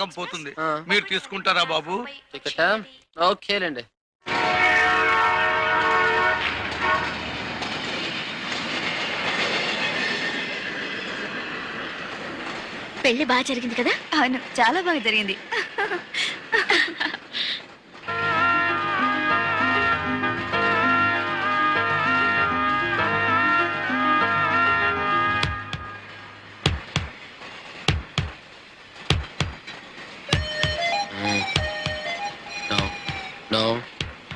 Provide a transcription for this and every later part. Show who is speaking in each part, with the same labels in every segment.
Speaker 1: సగం పోతుంది. మీరు తీసుకుంటారా బాబు?
Speaker 2: టికెట్ ఓకేలేండి.
Speaker 3: పెళ్లి బాగా జరిగింది కదా?
Speaker 4: అవును, చాలా బాగా జరిగింది.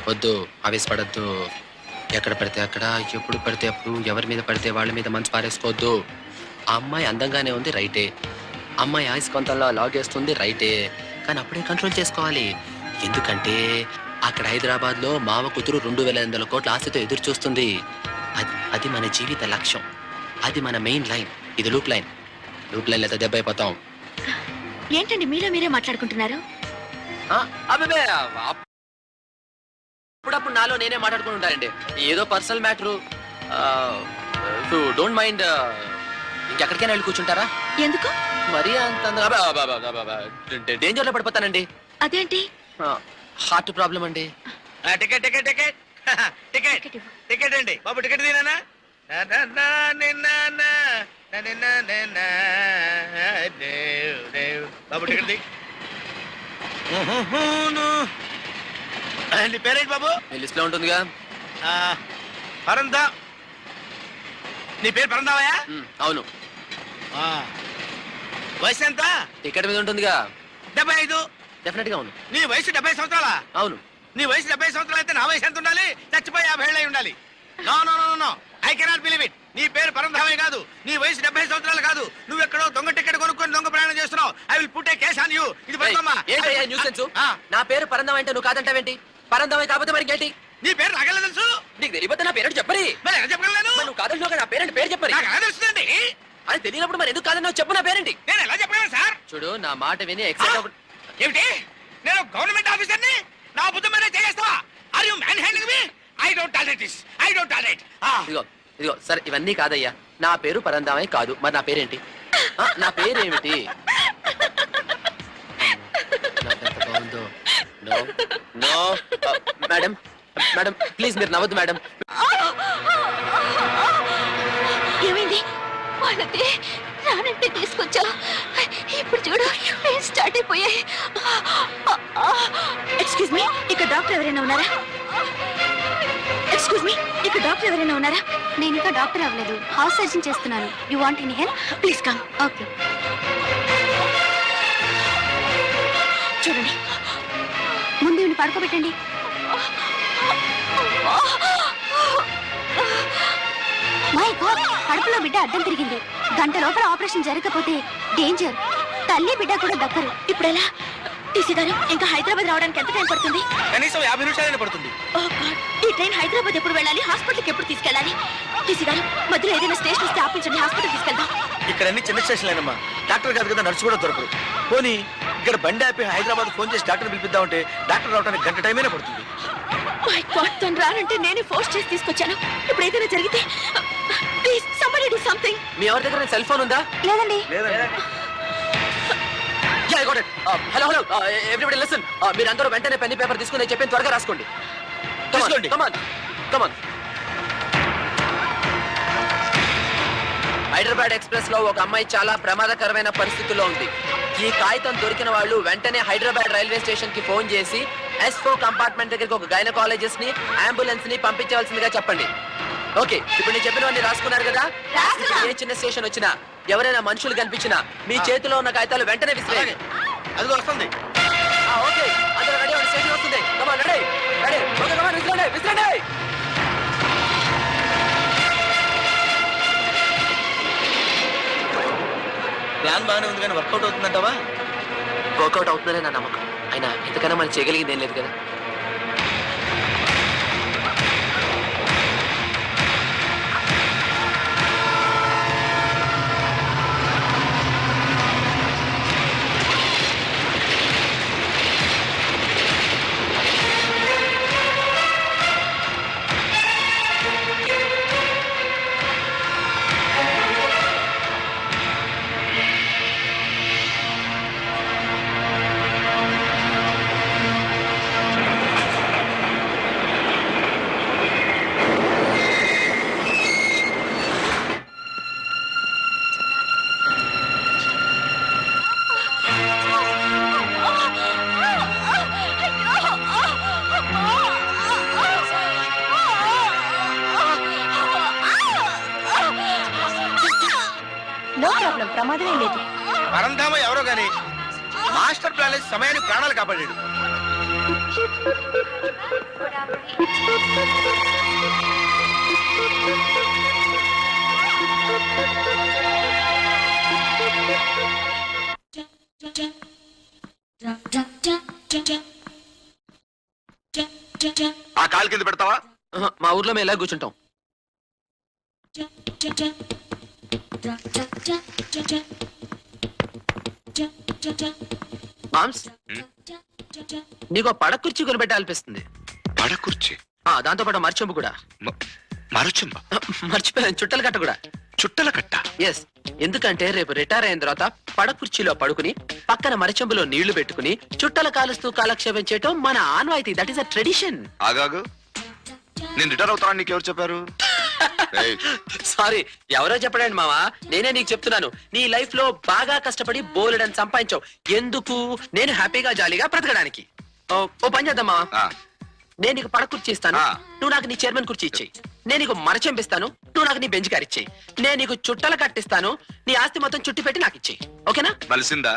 Speaker 2: వద్దు, ఆవేశపడద్దు. ఎక్కడ పడితే అక్కడ, ఎప్పుడు పడితే అప్పుడు, ఎవరి మీద పడితే వాళ్ళ మీద మంచి పారేసుకోవద్దు. ఆ అమ్మాయి అందంగానే ఉంది, రైటే. అమ్మాయి ఆయుష్కంతంలో లాగేస్తుంది, రైటే. కానీ అప్పుడే కంట్రోల్ చేసుకోవాలి. ఎందుకంటే అక్కడ హైదరాబాద్ లో మామ కూతురు 2,800 కోట్ల ఆశతో ఎదురు చూస్తుంది. అది మన జీవిత లక్ష్యం. అది మన మెయిన్ లైన్. ఇది లూప్ లైన్. లూప్ లైన్ లేదా దెబ్బ అయిపోతాం.
Speaker 3: ఏంటండి మీలో మీరే మాట్లాడుకుంటున్నారు?
Speaker 2: అప్పుడప్పుడు నాలో నేనే మాట్లాడుకుని ఉంటానండి. ఏదో పర్సనల్ మ్యాటరు. డోంట్ మైండ్, ఇంకెక్కడికైనా వెళ్ళి కూర్చుంటారా?
Speaker 3: ఎందుకు?
Speaker 2: మరీ అంత డేంజర్ లో పడిపోతానండి.
Speaker 3: అదేంటి?
Speaker 2: హార్ట్ ప్రాబ్లం అండి.
Speaker 1: Ticket ticket ticket ticket ticket అండి బాబు. టికెట్ తీనా? బాబు టికెట్ తీ. నీ పేరేంటి బాబు?
Speaker 2: లిస్ట్ లో ఉంటుందిగా.
Speaker 1: పరందా. నీ పేరు పరందావయ్యా?
Speaker 2: అవును.
Speaker 1: వయసు ఎంత?
Speaker 2: టికెట్ మీద ఉంటుందిగా.
Speaker 1: 75.
Speaker 2: డెఫినెట్ గా అవును.
Speaker 1: నీ వయసు 70 సంవత్సరాలా?
Speaker 2: అవును.
Speaker 1: నీ వయసు 70 సంవత్సరాలు అయితే నా వయసు ఎంత ఉండాలి? చచ్చిపోయి 50 ఏళ్ళై ఉండాలి. No no no no, I cannot believe it. నీ పేరు పరంధామే కాదు, నీ వయసు 70 సంవత్సరాలు కాదు. నువ్వు ఎక్కడో దొంగ టికెట్ కొనుక్కొని దొంగ ప్రయాణం చేస్తున్నావు. I will put a case on you. ఇది పట్టుకోమ్మా.
Speaker 2: నా పేరు పరంధాం అంటే నువ్వు కాదంటావేంటి? పరంధామే కాకపోతే మరి ఏంటి?
Speaker 1: నీ పేరు నాకెలా తెలుసు?
Speaker 2: నీకు తెలియకపోతే నా పేరెంట్ చెప్పరి.
Speaker 1: మరి ఎలా చెప్పగలను?
Speaker 2: నువ్వు కాదంటున్నావు, నా పేరెంట్ పేరు చెప్పరి.
Speaker 1: నాకు ఎలా తెలుస్తుందండి?
Speaker 2: అది తెలియనప్పుడు మరి ఎందుకు కాదన్నావు? చెప్పు నా పేరేంటి.
Speaker 1: నేను ఎలా చెప్పగలను సార్?
Speaker 2: చూడు, నా మాట విని ఎక్సైట్.
Speaker 1: ఏమిటి? నేను గవర్నమెంట్ ఆఫీసర్ని, నా బుద్ధి మీద చేస్తావా? Are you manhandling me? I don't tolerate this. I don't tolerate.
Speaker 2: ఇదిగో సరే, ఇవన్నీ కాదయ్యా. నా పేరు పరంధామే కాదు. మరి నా పేరేంటి? నా పేరేమిటి? మేడం మేడం ప్లీజ్ మీరు నవ్వద్దు మేడం.
Speaker 3: ఏమైంది? వాళ్ళకి రానంటే తీసుకొచ్చావు. ఇప్పుడు చూడు స్టార్ట్ అయిపోయాయి. ఎక్స్క్యూజ్ మీ, ఇక్కడ డాక్టర్ ఎవరైనా ఉన్నారా? ఎక్స్క్యూజ్ మీ, ఇక్కడ డాక్టర్ ఎవరైనా ఉన్నారా? నేను ఇంకా డాక్టర్ అవ్వలేదు, హౌస్ సర్జన్ చేస్తున్నాను. You want any help? Please come. Okay. చూడండి, ముందు ఇవి పడుకోబెట్టండి. మై గాడ్, కడుపులో బిడ్డ అడ్డం తిరిగింది. గంట లోపల ఆపరేషన్ జరగకపోతే డేంజర్. తల్లి బిడ్డ కూడా దక్కరు. ఇప్పుడు ఎలా? టీసీ గారు, ఇంకా హైదరాబాద్ రావడానికి ఎంత టైం పడుతుంది?
Speaker 1: కనీసం 50 నిమిషాలైనా పడుతుంది.
Speaker 3: ఓ గాడ్, ఈ ట్రైన్ హైదరాబాద్ ఎప్పుడు వెళ్ళాలి? హాస్పిటల్కి ఎప్పుడు తీసుకెళ్ళాలి? టీసీ గారు, మధ్యలో ఏదైనా స్టేషన్ ఇస్తే ఆపించండి, హాస్పిటల్ తీసుకెళ్దాం.
Speaker 1: ఇక్కడ అన్ని చిన్న స్టేషన్లేనమ్మా. డాక్టర్ కాదు కదా, నర్సు కూడా దొరకరు. పోనీ ఇక్కడ బండి ఆపి హైదరాబాద్ ఫోన్ చేసి డాక్టర్ పిలిపిద్దామంటే డాక్టర్ రావడానికి గంట టైమైనా పడుతుంది.
Speaker 3: మై గాడ్, తను రానంటే నేనే ఫోర్స్ చేసి తీసుకొచ్చాను. ఇప్పుడు ఏదైనా జరిగితే ప్లీజ్ సంబడీ డు సంథింగ్.
Speaker 2: మీ ఎవరి దగ్గర సెల్ ఫోన్ ఉందా?
Speaker 3: లేదండి.
Speaker 2: Hello hello everybody listen. మీరందరూ వెంటనే పెన్ పేపర్ తీసుకుని చెప్పి త్వరగా రాసుకోండి. హైదరాబాద్ ఎక్స్ప్రెస్ లో ఒక అమ్మాయి చాలా ప్రమాదకరమైన పరిస్థితుల్లో ఉంది. ఈ కాగితం దొరికిన వాళ్ళు వెంటనే హైదరాబాద్ రైల్వే స్టేషన్ కి ఫోన్ చేసి S4 కంపార్ట్మెంట్ దగ్గరికి ఒక గైనకాలజిస్ట్ ని, అంబులెన్స్ ని పంపించవలసిందిగా చెప్పండి. ఓకే, ఇప్పుడు నేను చెప్పినవన్నీ రాసుకున్నారు కదా? ఏ చిన్న స్టేషన్ వచ్చినా, ఎవరైనా మనుషులు కనిపించినా మీ చేతిలో ఉన్న కాగితాలు వెంటనే విసిరేయండి.
Speaker 1: అది వస్తుంది.
Speaker 2: ఓకే, అందరూ రెడీ అవ్వండి, స్టేషన్ వస్తుంది. కమాన్, రెడీ రెడీ. ఓకే, కమాన్, విసిరండి విసిరండి.
Speaker 1: ప్లాన్ బాగానే ఉంది కానీ వర్కౌట్ అవుతుందంటావా?
Speaker 2: వర్కౌట్ అవుతుందనే నా నమ్మకం. అయినా ఇంతకన్నా మనం చేయగలిగింది ఏం లేదు కదా.
Speaker 3: ప్రాబ్లం, ప్రమాదమే లేదు.
Speaker 1: పరంధామ ఎవరో గాని మాస్టర్ ప్లాన్ వేసి సమయానికి ప్రాణాలు కాపాడాడు.
Speaker 4: ఆ కాలు కింద పెడతావా?
Speaker 2: మా ఊర్లో మేము ఎలా కూర్చుంటాం. మామ్స్, నీకు పడక కుర్చీ కొనిపెట్టాలనిపిస్తుంది.
Speaker 4: పడ కుర్చీ,
Speaker 2: దాంతో పాటు మర్చెంపు కూడా.
Speaker 4: మరచుంబ,
Speaker 2: మర్చిపోయాను, చుట్టల కట్ట కూడా.
Speaker 4: చుట్టల కట్ట.
Speaker 2: ఎస్, ఎందుకంటే రేపు రిటైర్ అయిన తర్వాత పడక కుర్చీలో పడుకుని పక్కన మరచెంబులో నీళ్లు పెట్టుకుని చుట్టల కాలుస్తూ కాలక్షేపం చేయటం మన ఆనవాయితీ. That is a tradition.
Speaker 4: ఆగాగు, నేను రిటైర్ అవుతానని నీకు ఎవరు చెప్పారు?
Speaker 2: సారీ, ఎవరో చెప్పడండి మావా, నేనే నీకు చెప్తున్నాను. నీ లైఫ్ లో బాగా కష్టపడి బోలెడని సంపాదించావు. ఎందుకు? నేను హ్యాపీగా జాలీగా బ్రతకడానికి. ఓ పని చేద్దాం మావా,
Speaker 4: ఆ,
Speaker 2: నేను నీకు పడక కుర్చీ ఇస్తాను, నువ్వు నాకు నీ చైర్మన్ కుర్చీ ఇచ్చేయి. నేను నీకు మరచెంపిస్తాను, నువ్వు నాకు నీ బెంచ్ కార్ ఇచ్చేయి. నేను నీకు చుట్టలు కట్టిస్తాను, నీ ఆస్తి మొత్తం చుట్టి పెట్టి నాకు ఇచ్చేయి. ఓకేనా?
Speaker 4: మలిసిందా?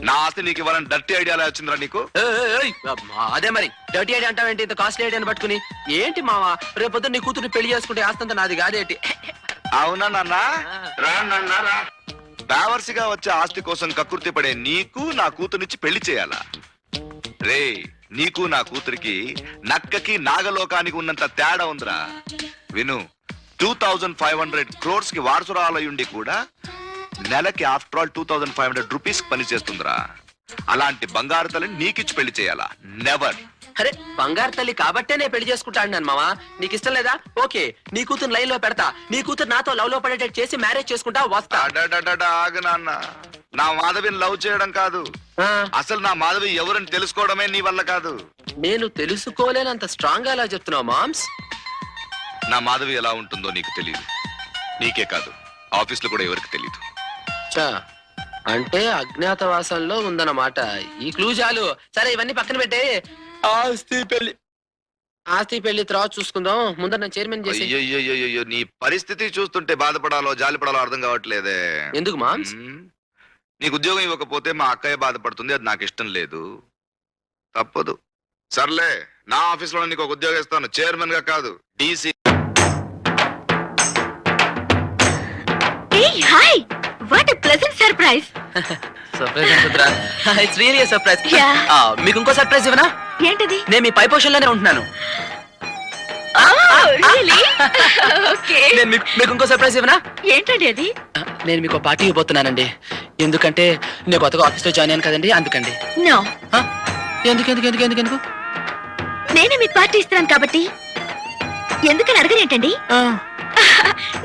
Speaker 4: నా ఆస్తి నీకు ఇవ్వాలని డర్టీ ఐడియా వచ్చిందిరా నీకు?
Speaker 2: అదే మరి, డర్టీ ఐడియా అంటావేంటి? ఇంత కాస్ట్లీ ఐడియాని పట్టుకుని ఏంటి మావా? రేపొద్దు నీ కూతురు పెళ్లి చేసుకుంటే ఆస్తంతా నాది కాదేంటి?
Speaker 4: అవునా నాన్న? రా నాన్న రా. బ్యావర్సిగా వచ్చే ఆస్తి కోసం కక్కుర్తి పడే నీకు నా కూతురునిచ్చి పెళ్లి చేయాలా? రే, నీకు నా కూతురికి నక్కకి నాగలోకానికి ఉన్నంత తేడా ఉందిరా. విను, 2500 crores కి వారసురాలయుండి కూడా నెలకి ఆఫ్టర్ ఆల్ 2500 రూపీస్ పని చేస్తుందిరా. అలాంటి బంగారు తల్లిని నీకిచ్చి పెళ్లి చేయాలా? నెవర్.
Speaker 2: అరే, బంగారు తల్లి కాబట్టే నేను పెళ్లి చేసుకుంటా అన్నాను మావా. నీకు ఇష్టం లేదా? ఓకే, నీ కూతురు లైన్ లో పెడతా. నీ కూతురు నాతో లవ్ లో పడేటట్టు చేసి మ్యారేజ్ చేసుకుంటా, వస్తా.
Speaker 4: ఆగు నాన్న, నా మాధవిని లవ్ చేయడం కాదు, అసలు నా మాధవి ఎవరని తెలుసుకోవడమే నీ వల్ల కాదు.
Speaker 2: నేను తెలుసుకోలేనంత స్ట్రాంగ్ గా ఎలా చెప్తున్నావు మామ్స్?
Speaker 4: నా మాధవి ఎలా ఉంటుందో నీకు తెలియదు, నీకే కాదు ఆఫీస్ లో కూడా ఎవరికి తెలియదు.
Speaker 2: చా, అంటే అజ్ఞాతవాసంలో ఉందన్నమాట. ఈ క్లూ చాలు. సరే, ఇవన్నీ పక్కన పెట్టే. ఆస్తి పెళ్లి తర్వాత చూసుకుందాం. ముందర నేను చైర్మన్ చేసి.
Speaker 4: అయ్యో, నీ పరిస్థితి చూస్తుంటే బాధపడాలో జాలిపడాలో అర్థం కావట్లేదే.
Speaker 2: ఎందుకు మామ్స్?
Speaker 4: నీకు ఉద్యోగం ఇవ్వకపోతే మా అక్కయ్య బాధపడుతుంది, అది నాకు ఇష్టం లేదు. తప్పదు. సర్లే, నా ఆఫీస్ లో నీకు ఒక ఉద్యోగం ఇస్తాను, చైర్మన్ గా కాదు, DC.
Speaker 3: Hi, what a pleasant surprise.
Speaker 2: Surprise అంటుద్రా? It's really a surprise.
Speaker 3: Yeah.
Speaker 2: మీకు ఇంకో సర్ప్రైజ్ ఇవ్వనా?
Speaker 3: ఏంటది?
Speaker 2: నేను మీ పై పోషన్ లోనే ఉంటున్నాను. నేను మీకు ఇంకో సర్ప్రైజ్ ఇవ్వనా?
Speaker 3: ఏంటండి అది?
Speaker 2: నేను మీకు పార్టీ ఇవ్వబోతున్నానండి. ఎందుకంటే నేను కొత్తగా ఆఫీస్ లో జాయిన్ అయ్యాను కదండి, అందుకండి.
Speaker 3: నో.
Speaker 2: ఎందుకు ఎందుకు ఎందుకు ఎందుకు ఎందుకు?
Speaker 3: నేనే మీకు పార్టీ ఇస్తున్నాను కాబట్టి. ఎందుకని అడగనేంటండి?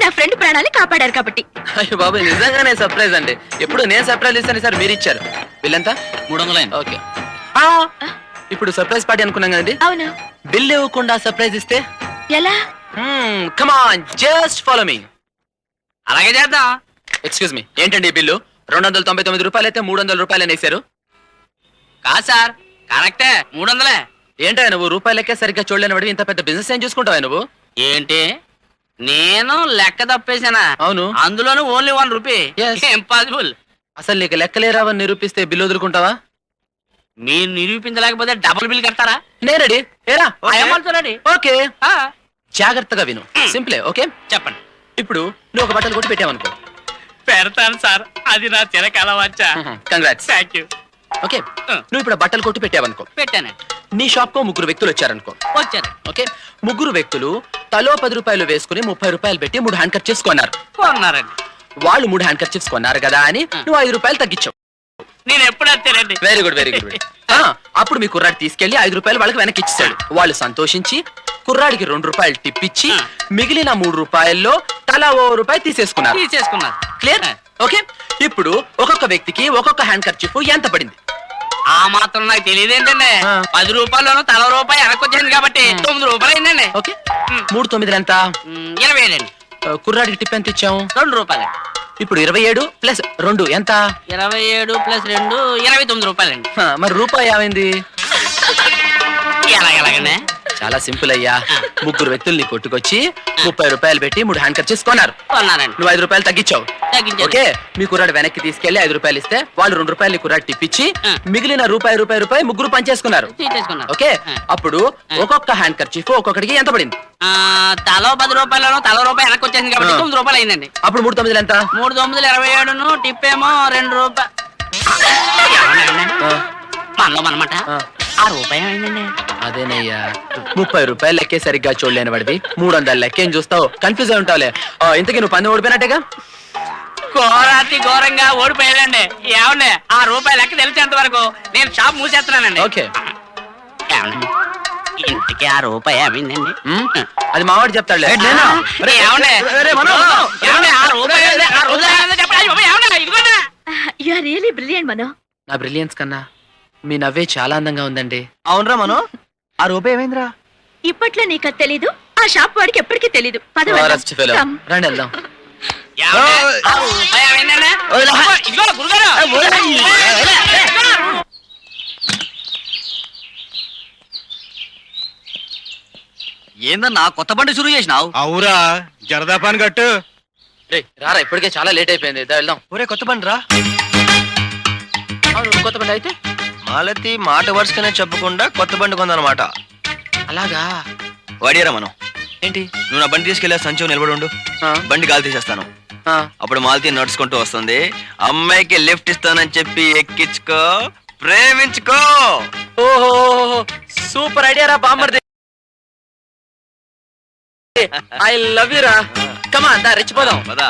Speaker 3: నా ఫ్రెండ్ ప్రాణాన్ని కాపాడారు కాబట్టి.
Speaker 2: అయ్యో బాబు, నిజంగానే సర్ప్రైజ్ అండి. ఎప్పుడు నేను సర్ప్రైజ్ ఇస్తాను సార్, మీరు ఇచ్చారు. బిల్లంతా 300. ఓకే, ఇప్పుడు సర్ప్రైజ్ పార్టీ అనుకున్నాం కదండి.
Speaker 3: అవును.
Speaker 2: బిల్ ఇవ్వకుండా సర్ప్రైజ్ ఇస్తే
Speaker 3: ఎలా?
Speaker 2: Come on, just follow me.
Speaker 5: అలాగే చేద్దాం.
Speaker 2: ఎక్స్క్యూజ్ మీ, ఏంటండి ఈ బిల్లు? 299 రూపాయలు అయితే 300 రూపాయలు వేసారు.
Speaker 5: కాదు సార్, కరెక్టే, 300.
Speaker 2: ఏంటో నువ్వు రూపాయలకే సరిగ్గా చూడలేని వాడివి, ఇంత పెద్ద బిజినెస్ ఏం చూసుకుంటావా నువ్వు?
Speaker 5: ఏంటి, నేను లెక్క తప్పేసానా?
Speaker 2: అవును.
Speaker 5: అందులోనూ ఓన్లీ 1 రూపీ.
Speaker 2: Yes.
Speaker 5: ఇంపాసిబుల్.
Speaker 2: అసలు నీకు లెక్కలేరావని నిరూపిస్తే బిల్లు వదులుకుంటావా?
Speaker 5: మీరు నిరూపించలేకపోతే డబుల్ బిల్ కడతారా?
Speaker 2: నే రెడీ. ఏరా?
Speaker 5: రెడీ.
Speaker 2: ఓకే, జాగ్రత్తగా విను. సింపులే. ఓకే,
Speaker 5: చెప్పండి.
Speaker 2: ఇప్పుడు నువ్వు ఒక బట్టలు కొట్టి పెట్టావనుకో.
Speaker 5: పెడతాను సార్, అది నా చిరకాల వచ్చా.
Speaker 2: కంగ్రాట్స్.
Speaker 5: Thank you.
Speaker 2: ఓకే, నువ్వు ఇప్పుడు బట్టలు కొట్టి పెట్టావనుకో.
Speaker 5: పెట్టానండి.
Speaker 2: నీ షాప్ కో 3 వ్యక్తులు వచ్చారనుకో.
Speaker 5: వచ్చారు.
Speaker 2: ఓకే, 3 వ్యక్తులు తలో 10 రూపాయలు వేసుకుని 30 రూపాయలు పెట్టి 3 హ్యాండ్ కర్చీఫ్స్ కొన్నారు.
Speaker 5: కొన్నారండి.
Speaker 2: వాళ్ళు 3 హ్యాండ్ కర్చీఫ్స్ కొన్నారు కదా అని నువ్వు 5 రూపాయలు తగ్గించావు.
Speaker 5: నేను ఎప్పుడు అంతేనండి.
Speaker 2: Very good, very good. అప్పుడు మీ కుర్రాడు తీసుకెళ్లి 5 రూపాయలు వాళ్ళకి వెనక్కి ఇచ్చాడు. వాళ్ళు సంతోషించి కుర్రాడికి 2 రూపాయలు టిప్ ఇచ్చి మిగిలిన 3 రూపాయల్లో తలా 1 రూపాయి తీసేసుకున్నారు. క్లియర్? ఓకే, ఇప్పుడు ఒక్కొక్క వ్యక్తికి ఒక్కొక్క హ్యాండ్ కర్చీఫ్ ఎంత పడింది?
Speaker 5: ఆ మాత్రం నాకు తెలియదేంటండి. 10 రూపాయల్లోనూ తల రూపాయి వెనకొచ్చింది కాబట్టి 9 రూపాయలు అయిందండి.
Speaker 2: ఓకే, 3 9 ఎంత?
Speaker 5: 27 అండి.
Speaker 2: కుర్రాడికి టిప్ ఎంత ఇచ్చాము?
Speaker 5: 2 రూపాయలు.
Speaker 2: ఇప్పుడు 27 ప్లస్ 2 ఎంత?
Speaker 5: 27 ప్లస్ 2 29 రూపాయలండి.
Speaker 2: మరి రూపాయి ఏమైంది?
Speaker 5: ఎలాగండి?
Speaker 2: చాలా సింపుల్ అయ్యా. ముగ్గురు వ్యక్తుల్ని కొట్టుకొచ్చి 30 రూపాయలు పెట్టి 3 హ్యాండ్ కర్చీస్ కొన్నారు.
Speaker 5: కొన్నానండి.
Speaker 2: నువ్వు 5 రూపాయలు తగ్గించావు.
Speaker 5: తగ్గించాను.
Speaker 2: ఓకే, మీ కుర్రాడు వెనక్కి తీసుకెళ్లి 5 రూపాయలు ఇస్తే వాళ్ళు 2 రూపాయలు కుర్రాడు టిప్పించి మిగిలిన రూపాయి ముగ్గురు పంచేసుకున్నారు.
Speaker 5: తీసేసుకున్నాను.
Speaker 2: ఓకే, అప్పుడు ఒక్కొక్క హ్యాండ్ కర్చీఫ్ ఒక్కొక్కడికి ఎంత పడింది?
Speaker 5: తలో 10 రూపాయలను తల రూపాయి వెనక్కి వచ్చేసింది కాబట్టి 9 రూపాయలు అయిందండి.
Speaker 2: అప్పుడు 3 9 ఎంత?
Speaker 5: 3 9 27 టిప్ ఏమో 2 రూపాయలు. మనమాట ఆ రూపాయి ఏమైందండి?
Speaker 2: అదేనయ్యా, 30 రూపాయలు లెక్కే సరిగ్గా చూడలేని వాడివి 300 లెక్కేం చూస్తావు? కన్ఫ్యూజ్ అయి ఉంటావులే. ఇంతకీ నువ్వు 10 ఓడిపోయినట్టేగా?
Speaker 5: ఘోరాతి ఘోరంగా ఓడిపోయాడండి. ఏమండి ఆ రూపాయి లెక్క తెలిసేంత వరకు నేను షాప్ మూసేస్తున్నానండి.
Speaker 2: ఓకే,
Speaker 5: ఏమండి? ఇంటికి ఆ రూపాయి ఏమైందండి?
Speaker 2: అది మావాడు చెప్తాడులే.
Speaker 5: ఏమండి? ఏమండి? ఆ రూపాయి ఏంది? ఆ రూపాయి ఏందో చెప్పండి. అయ్యో, ఏమండి? ఇదిగోండి.
Speaker 3: యు ఆర్ రియల్లీ బ్రిలియంట్ మనో.
Speaker 2: నా బ్రిలియన్స్ కన్నా మీ నవ్వే చాలా అందంగా ఉందండి.
Speaker 1: అవునరా మనో, ఆ రూపాయి ఏమైందిరా?
Speaker 3: ఇప్పట్లో నీకు అది తెలీదు, ఆ షాప్ వాడికి ఎప్పటికీ తెలీదు. పద వెళ్దాం.
Speaker 2: Forest fellow.
Speaker 3: Come.
Speaker 2: రండి వెళ్దాం.
Speaker 5: ఏమండి? ఆ రూపాయి ఏమైందండి? ఇదిగో గురుగారు.
Speaker 1: ఏందన్నా కొత్త బండి షురూ చేసినావు? అవురా, జరదాపాన్ కట్టు.
Speaker 2: రేయ్, రారా, ఇప్పటికే చాలా లేట్ అయిపోయింది. దా వెళ్దాం.
Speaker 1: ఒరే కొత్త బండి రా.
Speaker 2: అవును, కొత్త బండి అయితే
Speaker 6: మాలతి మాట వరుసగానే చెప్పకుండా కొత్త బండి కొందనమాట.
Speaker 2: అలాగా?
Speaker 6: వాడియరా మనం.
Speaker 2: ఏంటి?
Speaker 6: నువ్వు నా బండి తీసుకెళ్ళా సంచో నిలబడి ఉండు.
Speaker 2: ఆ,
Speaker 6: బండి గాలి తీసేస్తాను.
Speaker 2: ఆ.
Speaker 6: అప్పుడు మాలతి నడుచుకుంటూ వస్తుంది. అమ్మాయికి లిఫ్ట్ ఇస్తానని చెప్పి ఎక్కించుకో, ప్రేమించుకో.
Speaker 2: ఓహో, సూపర్ ఐడియా రా బామ్మర్ది. ఐ లవ్ యు రా. కమాన్, దా రెచ్చిపోదాం.
Speaker 6: పదా.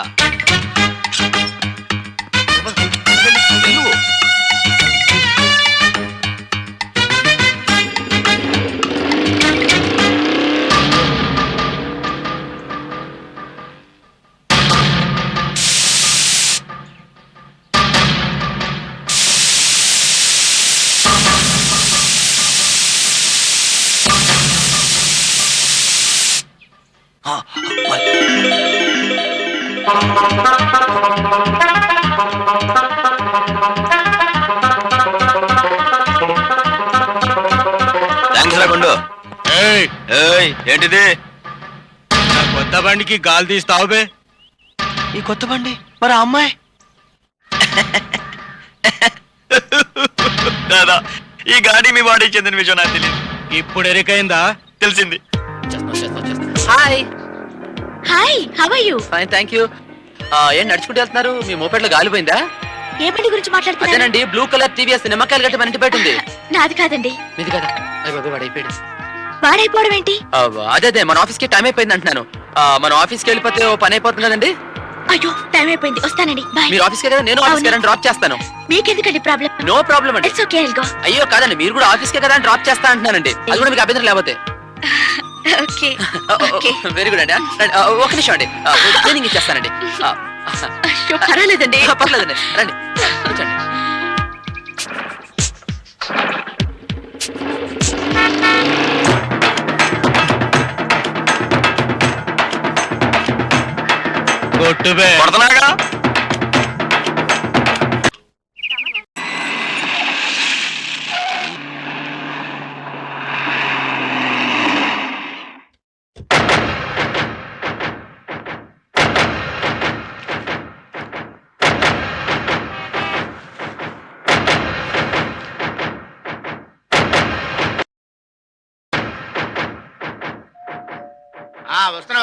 Speaker 6: థ్యాంక్స్ రా గుండు. ఏయ్, ఏంటిది?
Speaker 1: కొత్త బండికి గాలి తీస్తావు బే.
Speaker 6: ఈ కొత్త బండి మరి ఆ అమ్మాయి? దాదా, ఈ గాడి మీ బాడీ చెందిన విషయం నాకు తెలియదు.
Speaker 1: ఇప్పుడు ఎరికైందా?
Speaker 6: తెలిసింది.
Speaker 2: Hi.
Speaker 3: Hi, how are you?
Speaker 2: Fine, thank you. ఏం నడుచుకుంటూ వెళ్తున్నారు? మీ మోపెట్లో గాలిపోయిందా?
Speaker 3: ఏ బండి గురించి మాట్లాడుతున్నారు?
Speaker 2: అదేనండి, బ్లూ కలర్ టీవీఎస్ నిమ్మకాయలు గట్టి మన ఇంటి బయట ఉంది.
Speaker 3: నాది కాదండి.
Speaker 2: మీది కదా? అయ్య బాబోయ్, వాడు అయిపోయాడు.
Speaker 3: వాడైపోవడం ఏంటి?
Speaker 2: అదే మన ఆఫీస్ కి టైం అయిపోయింది అంటున్నాను. మన ఆఫీస్కి వెళ్ళిపోతే ఓ పని అయిపోతుంది కదండి.
Speaker 3: అయ్యో, టైం అయిపోయింది, వస్తానండి. బాయ్.
Speaker 2: మీరు ఆఫీస్కే కదా, నేను ఆఫీస్కి
Speaker 3: అవును.
Speaker 2: డ్రాప్ చేస్తాను.
Speaker 3: మీకెందుకండి ప్రాబ్లం?
Speaker 2: నో ప్రాబ్లం అండి.
Speaker 3: It's okay, I'll go.
Speaker 2: అయ్యో కాదండి, మీరు కూడా ఆఫీస్కే కదా డ్రాప్ చేస్తా అంటున్నానండి. అది కూడా మీకు అభ్యంతరం లేకపోతే.
Speaker 3: Okay okay.
Speaker 2: వెరీ గుడ్ అండి. ఒక నిమిషం అండి, ట్రైనింగ్ ఇచ్చేస్తానండి.
Speaker 3: అయ్యో, పర్వాలేదండి.
Speaker 2: పర్లేదండి, రండి కూర్చోండి.
Speaker 1: కొట్టు బే.
Speaker 6: కొడతనాగా.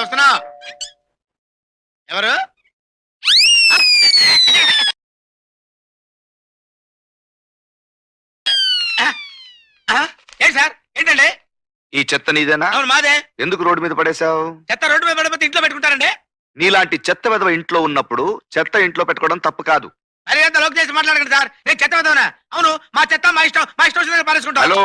Speaker 1: వస్తున్నా. ఎవరు? ఏంటి సార్, ఏంటండి?
Speaker 4: ఈ చెత్త నీదేనా?
Speaker 1: అవును, మాదే.
Speaker 4: ఎందుకు రోడ్డు మీద పడేశావు?
Speaker 1: చెత్త రోడ్డు మీద పడిపోతే ఇంట్లో పెట్టుకుంటారండి.
Speaker 4: నీలాంటి చెత్త వెధవ ఇంట్లో ఉన్నప్పుడు చెత్త ఇంట్లో పెట్టుకోవడం తప్పు కాదు.
Speaker 1: మరి ఎంత లోక్ చేసి మాట్లాడకండి సార్. నేను చెత్త వెదవనా? అవును, మా చెత్త మా ఇష్టం వచ్చిన పారేసుకుంటాం.
Speaker 4: హలో,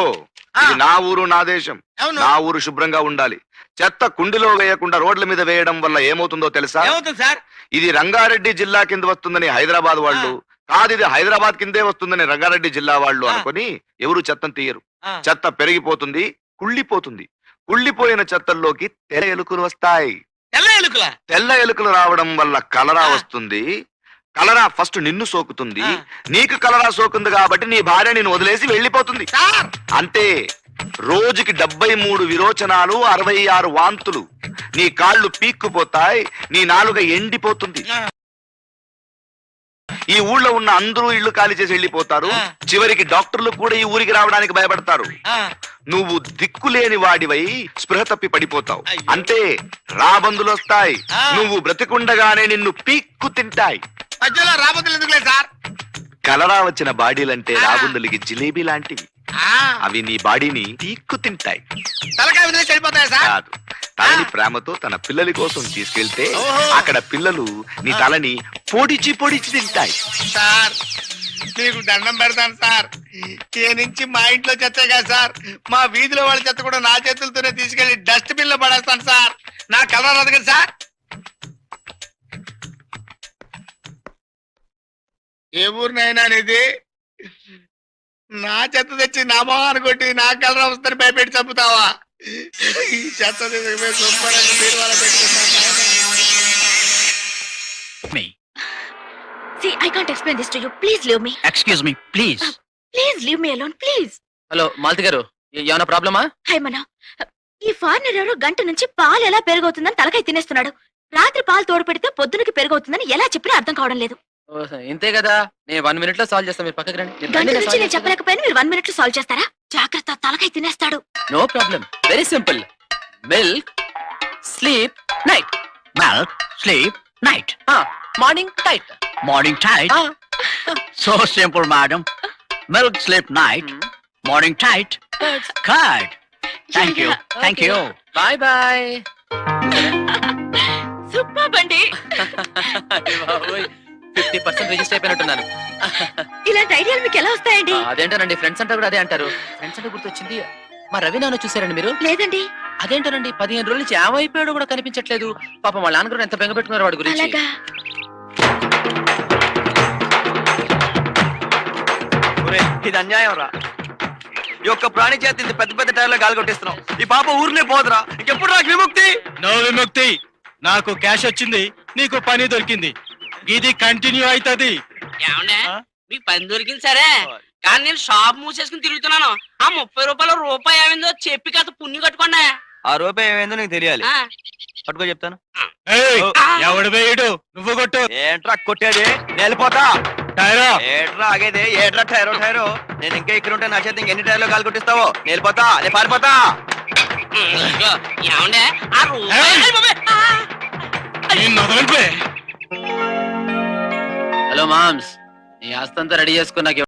Speaker 4: ఇది నా ఊరు, నా దేశం.
Speaker 1: అవును.
Speaker 4: నా ఊరు శుభ్రంగా ఉండాలి. చెత్త కుండిలో వేయకుండా రోడ్ల మీద వేయడం వల్ల ఏమవుతుందో తెలుసా?
Speaker 1: ఏమవుతుంది సార్?
Speaker 4: ఇది రంగారెడ్డి జిల్లా కింద వస్తుందని హైదరాబాద్ వాళ్ళు, కాదు ఇది హైదరాబాద్ కిందే వస్తుందని రంగారెడ్డి జిల్లా వాళ్ళు అనుకొని ఎవరు చెత్తను తీయరు. చెత్త పెరిగిపోతుంది, కుళ్ళిపోతుంది. కుళ్ళిపోయిన చెత్తల్లోకి తెల్ల ఎలుకలు వస్తాయి.
Speaker 1: తెల్ల ఎలుకలా?
Speaker 4: తెల్ల ఎలుకలు రావడం వల్ల కలరా వస్తుంది. కలరా ఫస్ట్ నిన్ను సోకుతుంది. నీకు కలరా సోకుంది కాబట్టి నీ భార్య నిన్ను వదిలేసి వెళ్ళిపోతుంది.
Speaker 1: సార్,
Speaker 4: అంతే. రోజుకి 73 విరోచనాలు, 66 వాంతులు. నీ కాళ్ళు పీక్కుపోతాయి, నీ నాలుక ఎండిపోతుంది. ఈ ఊళ్ళో ఉన్న అందరూ ఇళ్లు ఖాళీ చేసి వెళ్ళిపోతారు. చివరికి డాక్టర్లు కూడా ఈ ఊరికి రావడానికి భయపడతారు. నువ్వు దిక్కులేని వాడివై స్పృహ తప్పి పడిపోతావు. అంతే, రాబందులు వస్తాయి. నువ్వు బ్రతికుండగానే నిన్ను పీక్కు తింటాయి.
Speaker 1: మధ్యలో రాబోతులు ఎందుకులే సార్?
Speaker 4: కలరా వచ్చిన బాడీలంటే రాబందులకి జిలేబీ లాంటివి. అవి నీ బాడీని పీక్కు తింటాయి.
Speaker 1: తలకాయ వదిలేసి వెళ్ళిపోతాయా సార్?
Speaker 4: కాదు, తలని ప్రేమతో తన పిల్లల కోసం తీసుకెళ్తే అక్కడ పిల్లలు నీ తలని పొడిచి పొడిచి తింటాయి.
Speaker 1: సార్ మీకు దండం పెడతాను సార్. ఏ నుంచి మా ఇంట్లో చెత్త కదా సార్, మా వీధిలో వాళ్ళ చెత్త కూడా నా చేతులతోనే తీసుకెళ్లి డస్ట్ బిన్ లో పడేస్తాను సార్. నా కలర్ రాదు కదా సార్. ఏ ఊరినైనా ఇది నా చెత్త తెచ్చి నా మొహాన్ని కొట్టి నా కలర్ వస్తుందని భయపెట్టి చంపుతావా? ఈ చెత్త తీసుకుపోయి శుభ్రంగా మీరు వాళ్ళ పెట్టుకుంటాను.
Speaker 3: See, I can't explain this to you. Please leave me.
Speaker 5: Excuse me please.
Speaker 3: Please leave me alone, please.
Speaker 2: Hello Malathi గారు, ఏమైనా ప్రాబ్లమా?
Speaker 3: హాయ్ మన, ఈ ఫారినర్ ఎవరో గంట నుంచి పాలు ఎలా పెరుగవుతుందని తలకాయ తినేస్తున్నాడు. రాత్రి పాలు తోడు పెడితే పొద్దునకి పెరుగవుతుందని ఎలా చెప్పినా అర్థం కావడం లేదు.
Speaker 2: ఇంతే కదా, నేను 1 minute లో సాల్వ్ చేస్తాను. మీరు పక్కకి రండి.
Speaker 3: గంట నుంచి నేను చెప్పలేకపోయినా మీరు 1 minute లో సాల్వ్ చేస్తారా? జాగ్రత్త, తలకాయ తినేస్తాడు.
Speaker 2: No problem, very simple. Milk, sleep, night.
Speaker 5: Milk, sleep, night.
Speaker 2: Morning tight.
Speaker 5: Morning tight. So simple madam. Milk, sleep, night. Morning tight. Good. Thank you. Thank you.
Speaker 2: Bye bye.
Speaker 3: Super బండి.
Speaker 2: 50% register అయిపోయినట్టున్నాను.
Speaker 3: ఇలాంటి ఐడియాలు మీకు ఎలా వస్తాయండి?
Speaker 2: అదేంటోనండి, friends అంతా కూడా అదే అంటారు. ఫ్రెండ్స్ అంటే గుర్తొచ్చింది, మా రవి నాన్న చూసారండి మీరు?
Speaker 3: లేదండి.
Speaker 2: అదేంటోనండి, 15 రోజుల నుంచి ఏమైపోయాడో కూడా కనిపించట్లేదు. పాపం వాళ్ళ నాన్నగారు ఎంత బెంగ పెట్టుకున్నారు వాడి గురించి.
Speaker 3: అలాగా.
Speaker 6: ఇది అన్యాయం రా. ఈ ఒక్క ప్రాణి చేతి ఇంత పెద్ద పెద్ద టైర్లో గాలి కొట్టిస్తున్నావు. ఈ పాప ఊరినే పోదురా. ఇంకెప్పుడు నాకు విముక్తి?
Speaker 7: నో విముక్తి. నాకు క్యాష్ వచ్చింది, నీకు పని దొరికింది. ఇది కంటిన్యూ అవుతుంది.
Speaker 5: ఏమండే మీకు పని దొరికింది సరే, కానీ నేను షాప్ మూసేసుకుని తిరుగుతున్నాను. ఆ 30 రూపాయలు రూపాయి ఏమైందో చెప్పి కాస్త పుణ్యం కట్టుకోండి.
Speaker 6: ఆ రూపాయి ఏమైందో నీకు తెలియాలి. పట్టుకో చెప్తాను.
Speaker 7: ఏయ్, ఎవడు వేయడు, నువ్వు కొట్టు.
Speaker 6: ఏంట్రా కొట్టేది? నేను వెళ్ళిపోతా.
Speaker 7: టైరా,
Speaker 6: ఏట్రా ఆగేది? ఏట్రా టైరో టైరో. నేను ఇంకా ఇక్కడ ఉంటే నా చేతి ఇంకెన్ని టైర్లో గాలి కొట్టిస్తావో? నేను వెళ్ళిపోతా, నేను పారిపోతా.
Speaker 5: ఏమండే ఆ రూపాయి
Speaker 7: నిన్ను వదలండి.
Speaker 2: హలో మామ్స్, నీ ఆస్తంతా రెడీ చేసుకుని నాకు